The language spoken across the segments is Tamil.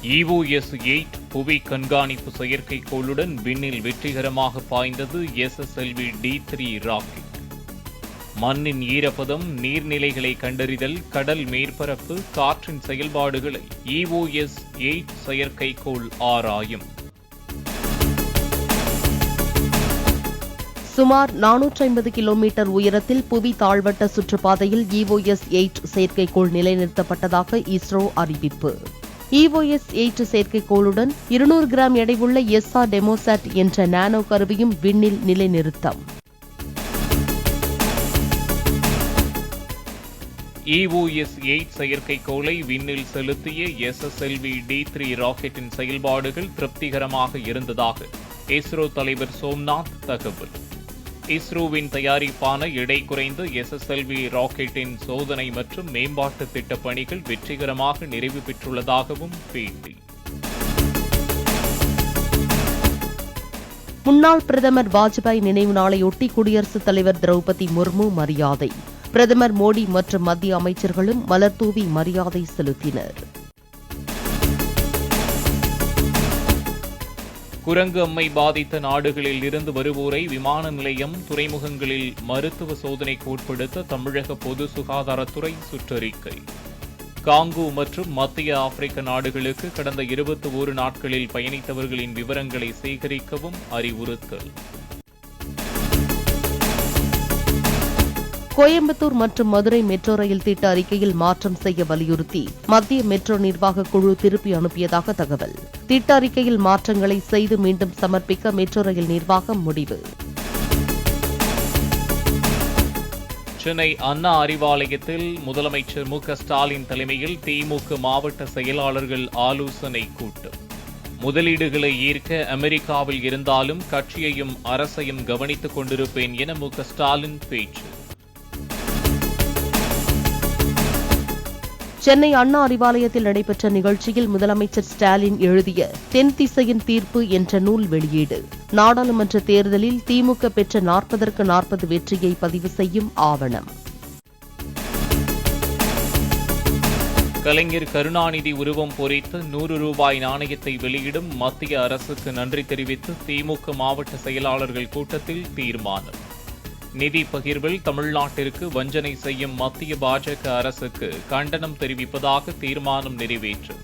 EOS-8 புவி கண்காணிப்பு செயற்கைக்கோளுடன் விண்ணில் வெற்றிகரமாக பாய்ந்தது SSLV-D3 ராக்கெட். மண்ணின் ஈரப்பதம், நீர்நிலைகளை கண்டறிதல், கடல் மேற்பரப்பு, காற்றின் செயல்பாடுகளை EOS-8 செயற்கைக்கோள் ஆராயும். சுமார் 450 கிலோமீட்டர் உயரத்தில் புவி தாழ்வட்ட சுற்றுப்பாதையில் EOS-8 செயற்கைக்கோள் நிலைநிறுத்தப்பட்டதாக இஸ்ரோ அறிவிப்பு. EOS-8 செயற்கைக்கோளுடன் 200 கிராம் எடையுள்ள SR டெமோசாட் என்ற நானோ கருவியும் விண்ணில் நிலைநிறுத்தம். EOS-8 செயற்கைக்கோளை விண்ணில் செலுத்திய SSLV-D3 ராக்கெட்டின் செயல்பாடுகள் திருப்திகரமாக இருந்ததாக இஸ்ரோ தலைவர் சோம்நாத் தகவல். இஸ்ரோவின் தயாரிப்பான எடை குறைந்த SSLV ராக்கெட்டின் சோதனை மற்றும் மேம்பாட்டு திட்டப் பணிகள் வெற்றிகரமாக நிறைவு பெற்றுள்ளதாகவும் பேட்டி. முன்னாள் பிரதமர் வாஜ்பாய் நினைவு நாளையொட்டி குடியரசுத் தலைவர் திரௌபதி முர்மு மரியாதை. பிரதமர் மோடி மற்றும் மத்திய அமைச்சர்களும் மலர்தூவி மரியாதை செலுத்தினர். குரங்கு அம்மை பாதித்த நாடுகளில் இருந்து வருவோரை விமான நிலையம், துறைமுகங்களில் மருத்துவ சோதனைக்கு உட்படுத்த தமிழக பொது சுகாதாரத்துறை சுற்றறிக்கை. காங்கோ மற்றும் மத்திய ஆப்பிரிக்க நாடுகளுக்கு கடந்த 21 நாட்களில் பயணித்தவர்களின் விவரங்களை சேகரிக்கவும் அறிவுறுத்தல். கோயம்புத்தூர் மற்றும் மதுரை மெட்ரோ ரயில் திட்ட அறிக்கையில் மாற்றம் செய்ய வலியுறுத்தி மத்திய மெட்ரோ நிர்வாக குழு திருப்பி அனுப்பியதாக தகவல். திட்ட அறிக்கையில் மாற்றங்களை செய்து மீண்டும் சமர்ப்பிக்க மெட்ரோ ரயில் நிர்வாகம் முடிவு. சென்னை அண்ணா அறிவாலயத்தில் முதலமைச்சர் மு.க.ஸ்டாலின் தலைமையில் திமுக மாவட்ட செயலாளர்கள் ஆலோசனை கூட்டம். முதலீடுகளை ஈர்க்க அமெரிக்காவில் இருந்தாலும் கட்சியையும் அரசையும் கவனித்துக் கொண்டிருப்பேன் என மு.க.ஸ்டாலின் பேச்சு. சென்னை அண்ணா அறிவாலயத்தில் நடைபெற்ற நிகழ்ச்சியில் முதலமைச்சர் ஸ்டாலின் எழுதிய தென் திசையின் தீர்ப்பு என்ற நூல் வெளியீடு. நாடாளுமன்ற தேர்தலில் திமுக பெற்ற 40க்கு 40 வெற்றியை பதிவு செய்யும் ஆவணம். கலைஞர் கருணாநிதி உருவம் பொறித்து 100 ரூபாய் நாணயத்தை வெளியிடும் மத்திய அரசுக்கு நன்றி தெரிவித்து திமுக மாவட்ட செயலாளர்கள் கூட்டத்தில் தீர்மானம். நிதி பகிர்வில் தமிழ்நாட்டிற்கு வஞ்சனை செய்யும் மத்திய பாஜக அரசுக்கு கண்டனம் தெரிவிப்பதாக தீர்மானம் நிறைவேற்று.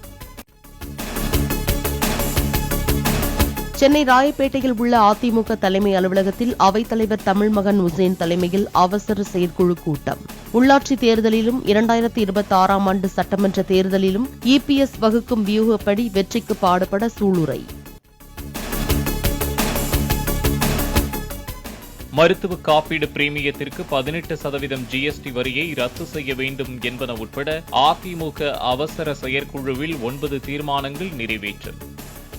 சென்னை ராயப்பேட்டையில் உள்ள அதிமுக தலைமை அலுவலகத்தில் அவைத்தலைவர் தமிழ்மகன் உசேன் தலைமையில் அவசர செயற்குழு கூட்டம். உள்ளாட்சி தேர்தலிலும் 2026ஆம் ஆண்டு சட்டமன்ற தேர்தலிலும் EPS வகுக்கும் வியூகப்படி வெற்றிக்கு பாடுபட சூளுரை. மருத்துவ காப்பீடு பிரீமியத்திற்கு 18% GST வரியை ரத்து செய்ய வேண்டும் என்பன உட்பட அதிமுக அவசர செயற்குழுவில் 9 தீர்மானங்கள் நிறைவேற்றும்.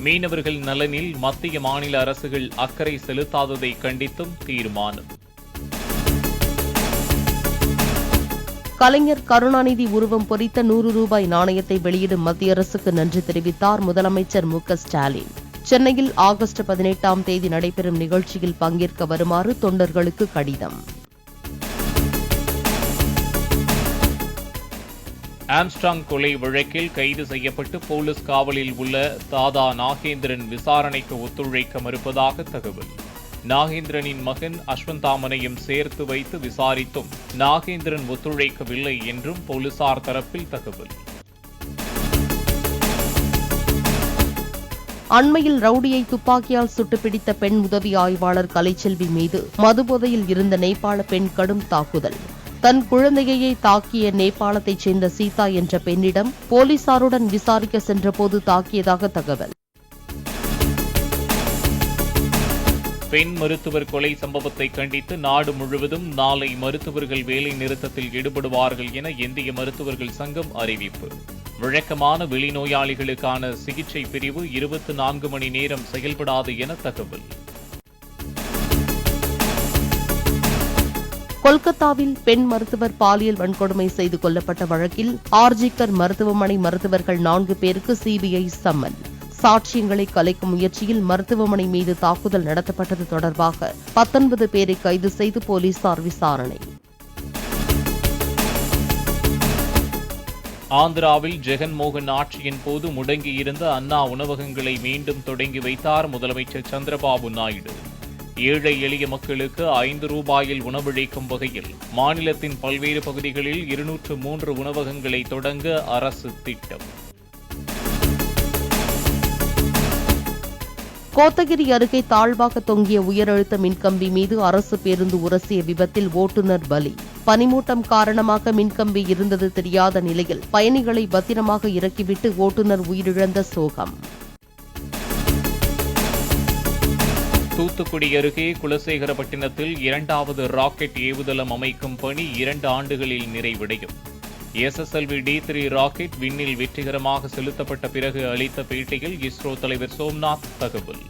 மீனவர்கள் நலனில் மத்திய மாநில அரசுகள் அக்கறை செலுத்தாததை கண்டித்தும் தீர்மானம். கலைஞர் கருணாநிதி உருவம் பொறித்த 100 ரூபாய் நாணயத்தை வெளியிடும் மத்திய அரசுக்கு நன்றி தெரிவித்தார் முதலமைச்சர் மு.க.ஸ்டாலின். சென்னையில் ஆகஸ்ட் 18ஆம் தேதி நடைபெறும் நிகழ்ச்சியில் பங்கேற்க வருமாறு தொண்டர்களுக்கு கடிதம். ஆம்ஸ்ட்ராங் கொலை வழக்கில் கைது செய்யப்பட்டு போலீஸ் காவலில் உள்ள தாதா நாகேந்திரன் விசாரணைக்கு ஒத்துழைக்க மறுப்பதாக தகவல். நாகேந்திரனின் மகன் அஸ்வந்தாமனையும் சேர்த்து வைத்து விசாரித்தும் நாகேந்திரன் ஒத்துழைக்கவில்லை என்றும் போலீசார் தரப்பில் தகவல். அண்மையில் ரவுடியை துப்பாக்கியால் சுட்டுப்பிடித்த பெண் உதவி ஆய்வாளர் கலைச்செல்வி மீது மதுபோதையில் இருந்த நேபாள பெண் கடும் தாக்குதல். தன் குழந்தையை தாக்கிய நேபாளத்தைச் சேர்ந்த சீதா என்ற பெண்ணிடம் போலீசாருடன் விசாரிக்க சென்றபோது தாக்கியதாக தகவல். பெண் மருத்துவர் கொலை சம்பவத்தை கண்டித்து நாடு முழுவதும் நாளை மருத்துவர்கள் வேலை நிறுத்தத்தில் ஈடுபடுவார்கள் என இந்திய மருத்துவர்கள் சங்கம் அறிவிப்பு. வழக்கமான வெளிநோயாளிகளுக்கான சிகிச்சை பிரிவு 24 மணி நேரம் செயல்படாது என தகவல். கொல்கத்தாவில் பெண் மருத்துவர் பாலியல் வன்கொடுமை செய்து கொல்லப்பட்ட வழக்கில் ஆர்ஜிகர் மருத்துவமனை மருத்துவர்கள் 4 பேருக்கு CBI சம்மன். சாட்சியங்களை கலைக்கும் முயற்சியில் மருத்துவமனை மீது தாக்குதல் நடத்தப்பட்டது தொடர்பாக 19 பேரை கைது செய்து போலீசார் விசாரணை. ஆந்திராவில் ஜெகன்மோகன் ஆட்சியின் போது முடங்கியிருந்த அண்ணா உணவகங்களை மீண்டும் தொடங்கி வைத்தார் முதலமைச்சர் சந்திரபாபு நாயுடு. ஏழை எளிய மக்களுக்கு 5 ரூபாயில் உணவளிக்கும் வகையில் மாநிலத்தின் பல்வேறு பகுதிகளில் 203 உணவகங்களை தொடங்க அரசு திட்டம். கோத்தகிரி அருகே தாழ்வாக தொங்கிய உயரழுத்த மின்கம்பி மீது அரசு பேருந்து உரசிய விபத்தில் ஓட்டுநர் பலி. பனிமூட்டம் காரணமாக மின்கம்பி இருந்தது தெரியாத நிலையில் பயணிகளை பத்திரமாக இறக்கிவிட்டு ஓட்டுநர் உயிரிழந்த சோகம். தூத்துக்குடி அருகே குலசேகரப்பட்டினத்தில் 2வது ராக்கெட் ஏவுதளம் அமைக்கும் பணி 2 ஆண்டுகளில் நிறைவடையும். SSLV D3 ராக்கெட் விண்ணில் வெற்றிகரமாக செலுத்தப்பட்ட பிறகு அளித்த பேட்டியில் இஸ்ரோ தலைவர் சோம்நாத் தகவல்.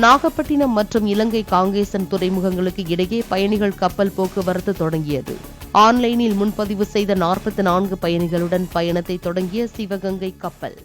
நாகப்பட்டினம் மற்றும் இலங்கை காங்கேசன் துறைமுகங்களுக்கு இடையே பயணிகள் கப்பல் போக்குவரத்து தொடங்கியது. ஆன்லைனில் முன்பதிவு செய்த 44 பயணிகளுடன் பயணத்தை தொடங்கிய சிவகங்கை கப்பல்.